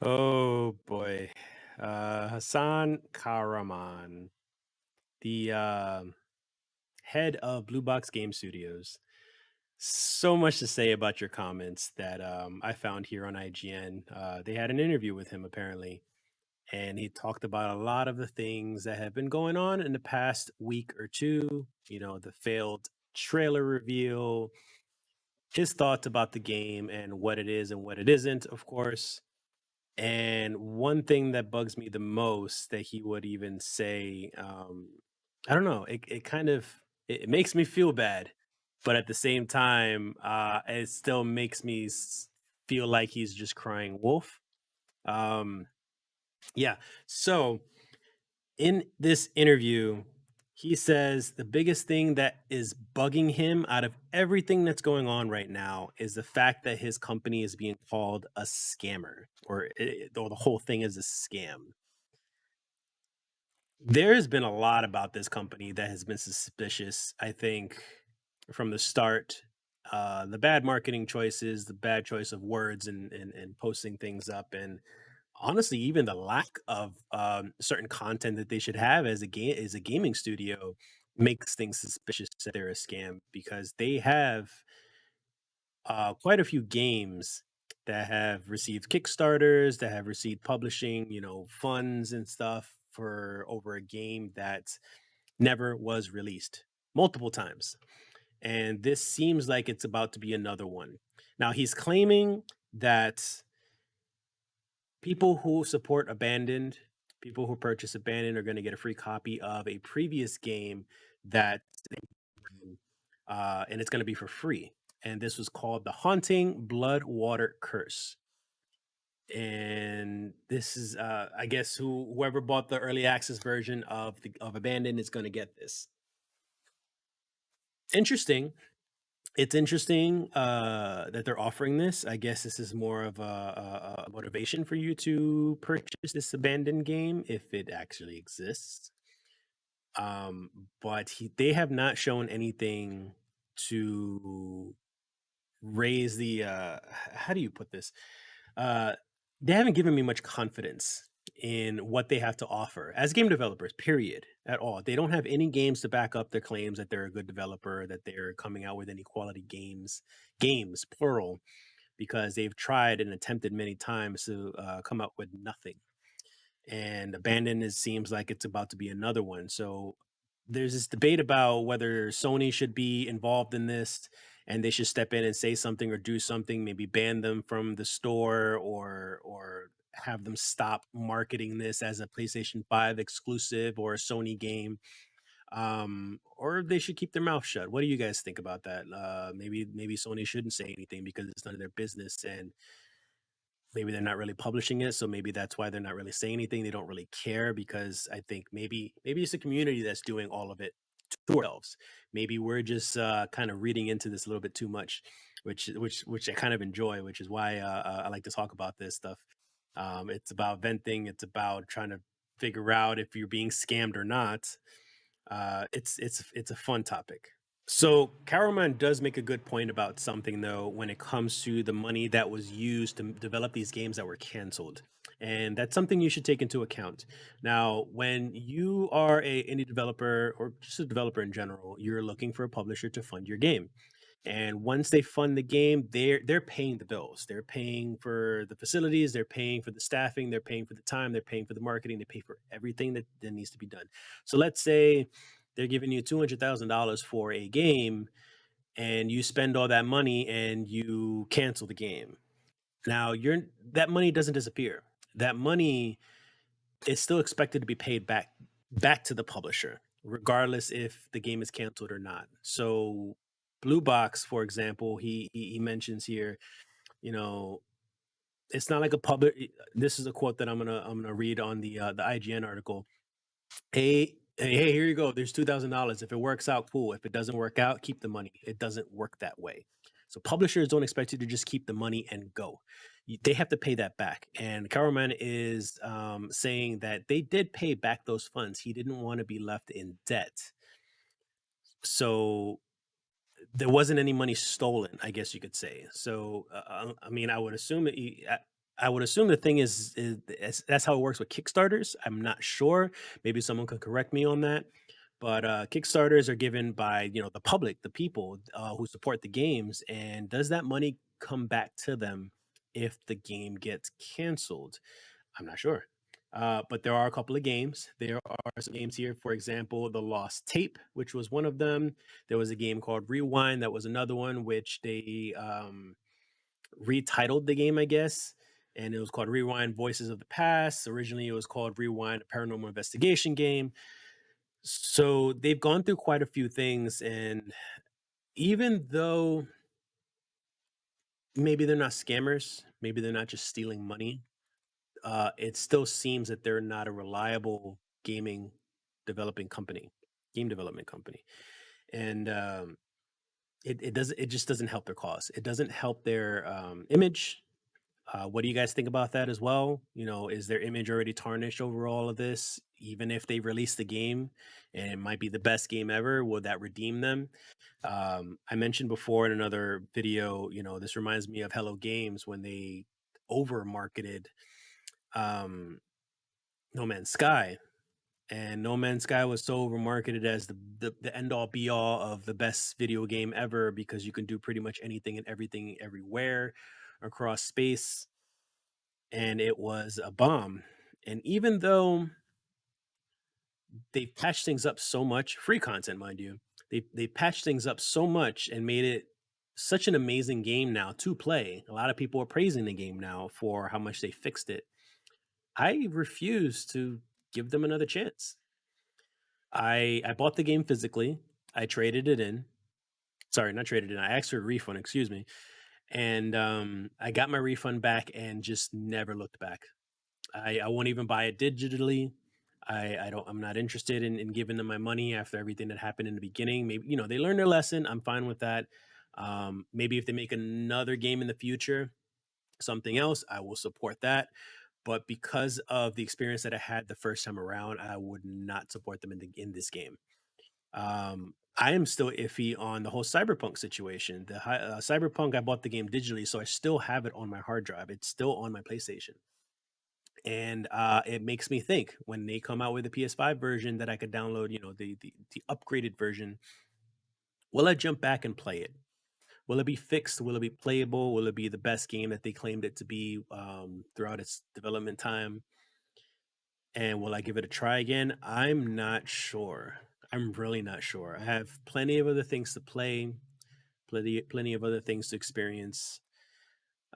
Oh boy. Hassan Karaman, the head of Blue Box Game Studios. So much to say about your comments that I found here on IGN. They had an interview with him apparently, and he talked about a lot of the things that have been going on in the past week or two. The failed trailer reveal, his thoughts about the game and what it is and what it isn't, of course. And one thing that bugs me the most that he would even say, I don't know, it kind of it makes me feel bad, but at the same time, it still makes me feel like he's just crying wolf. Um, yeah. So in this interview, he says the biggest thing that is bugging him out of everything that's going on right now is the fact that his company is being called a scammer, or the whole thing is a scam. There's been a lot about this company that has been suspicious, I think, from the start. The bad marketing choices, the bad choice of words and posting things up, and honestly, even the lack of certain content that they should have as a gaming studio makes things suspicious that they're a scam because they have quite a few games that have received Kickstarters, that have received publishing, funds and stuff for over a game that never was released multiple times. And this seems like it's about to be another one. Now, he's claiming that people who support Abandoned, people who purchase Abandoned are going to get a free copy of a previous game that and it's going to be for free. And this was called The Haunting Bloodwater Curse. And this is I guess whoever bought the early access version of Abandoned is going to get this. Interesting. It's interesting that they're offering this. I guess this is more of a motivation for you to purchase this abandoned game if it actually exists. But they have not shown anything to raise the how do you put this? Uh, they haven't given me much confidence in what they have to offer as game developers, period, at all. They don't have any games to back up their claims that they're a good developer, that they're coming out with any quality games, plural, because they've tried and attempted many times to come up with nothing. And Abandon it seems like it's about to be another one. So there's this debate about whether Sony should be involved in this and they should step in and say something or do something, maybe ban them from the store or have them stop marketing this as a PlayStation 5 exclusive or a Sony game. Or they should keep their mouth shut. What do you guys think about that? Maybe Sony shouldn't say anything because it's none of their business, and maybe they're not really publishing it, so maybe that's why they're not really saying anything. They don't really care because I think maybe it's the community that's doing all of it to ourselves. Maybe we're just kind of reading into this a little bit too much, which I kind of enjoy, which is why I like to talk about this stuff. It's about venting. It's about trying to figure out if you're being scammed or not. It's a fun topic. So Karaman does make a good point about something though when it comes to the money that was used to develop these games that were canceled. And that's something you should take into account. Now, when you are a indie developer or just a developer in general, you're looking for a publisher to fund your game. And once they fund the game, they're paying the bills. They're paying for the facilities, they're paying for the staffing, they're paying for the time, they're paying for the marketing, they pay for everything that needs to be done. So let's say they're giving you $200,000 for a game and you spend all that money and you cancel the game. Now, that money doesn't disappear. That money is still expected to be paid back to the publisher, regardless if the game is canceled or not. So, Blue Box, for example, he mentions here, you know, it's not like a public. This is a quote that I'm gonna read on the IGN article. Hey, here you go. There's $2,000. If it works out, cool. If it doesn't work out, keep the money. It doesn't work that way. So publishers don't expect you to just keep the money and go. They have to pay that back. And Karaman is saying that they did pay back those funds. He didn't want to be left in debt. So there wasn't any money stolen, I guess you could say. So I mean, I would assume that I would assume the thing is that's how it works with Kickstarters. I'm not sure. Maybe someone could correct me on that. But Kickstarters are given by the public, the people who support the games, and does that money come back to them if the game gets canceled? I'm not sure. But there are a couple of games. There are some games here, for example, The Lost Tape, which was one of them. There was a game called Rewind, that was another one, which they retitled the game, I guess, and it was called Rewind Voices of the Past. Originally, it was called Rewind, a paranormal investigation game. So they've gone through quite a few things, and even though maybe they're not scammers, maybe they're not just stealing money, it still seems that they're not a reliable gaming developing company, game development company, and it just doesn't help their cause. It doesn't help their image. What do you guys think about that as well? Is their image already tarnished over all of this? Even if they release the game and it might be the best game ever, will that redeem them? I mentioned before in another video, this reminds me of Hello Games when they over marketed um, No Man's Sky. And No Man's Sky was so over marketed as the end all be all of the best video game ever because you can do pretty much anything and everything everywhere across space, and it was a bomb. And even though they've patched things up so much, free content, mind you, they patched things up so much and made it such an amazing game now to play. A lot of people are praising the game now for how much they fixed it. I refuse to give them another chance. I bought the game physically. I traded it in. Sorry, not traded in. I asked for a refund, excuse me. And I got my refund back and just never looked back. I won't even buy it digitally. I'm not interested in giving them my money after everything that happened in the beginning. Maybe, they learned their lesson. I'm fine with that. Maybe if they make another game in the future, something else, I will support that. But because of the experience that I had the first time around, I would not support them in this game. I am still iffy on the whole Cyberpunk situation. Cyberpunk, I bought the game digitally, so I still have it on my hard drive. It's still on my PlayStation. And it makes me think when they come out with a PS5 version that I could download, the upgraded version, will I jump back and play it? Will it be fixed? Will it be playable? Will it be the best game that they claimed it to be throughout its development time? And will I give it a try again? I'm not sure. I'm really not sure. I have plenty of other things to play, plenty of other things to experience.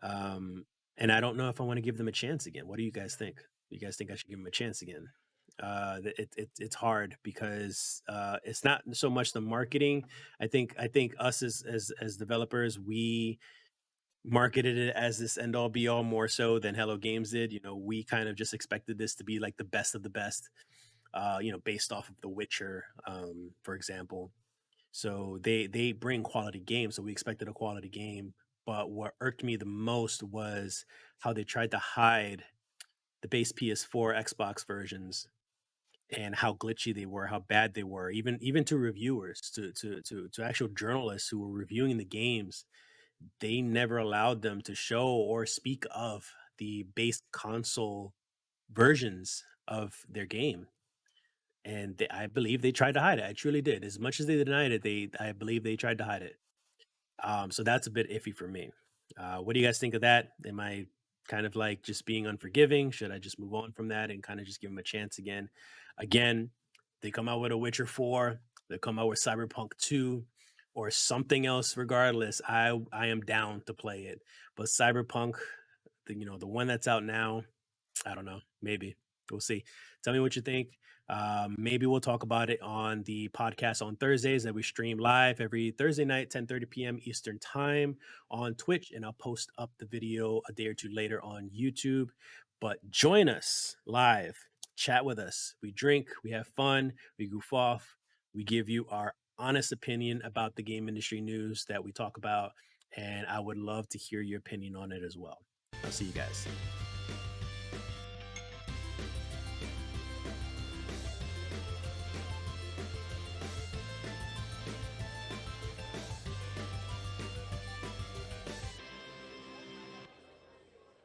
Um, and I don't know if I want to give them a chance again. What do you guys think? You guys think I should give them a chance again? It's hard because it's not so much the marketing. I think us as developers, we marketed it as this end all be all more so than Hello Games did. We kind of just expected this to be like the best of the best. Based off of The Witcher, for example. So they bring quality games, so we expected a quality game. But what irked me the most was how they tried to hide the base PS4, Xbox versions, and how glitchy they were, how bad they were, even to reviewers, to actual journalists who were reviewing the games. They never allowed them to show or speak of the base console versions of their game, and I believe they tried to hide it. I truly did. As much as they denied it, I believe they tried to hide it. So that's a bit iffy for me. What do you guys think of that? Am I kind of like just being unforgiving? Should I just move on from that and kind of just give them a chance again? Again, they come out with a Witcher 4, they come out with Cyberpunk 2 or something else regardless. I am down to play it. But Cyberpunk, the one that's out now, I don't know. Maybe we'll see. Tell me what you think. Maybe we'll talk about it on the podcast on Thursdays that we stream live every Thursday night, 10:30 p.m. Eastern time on Twitch, and I'll post up the video a day or two later on YouTube. But join us live, chat with us. We drink, we have fun, we goof off, we give you our honest opinion about the game industry news that we talk about, and I would love to hear your opinion on it as well. I'll see you guys.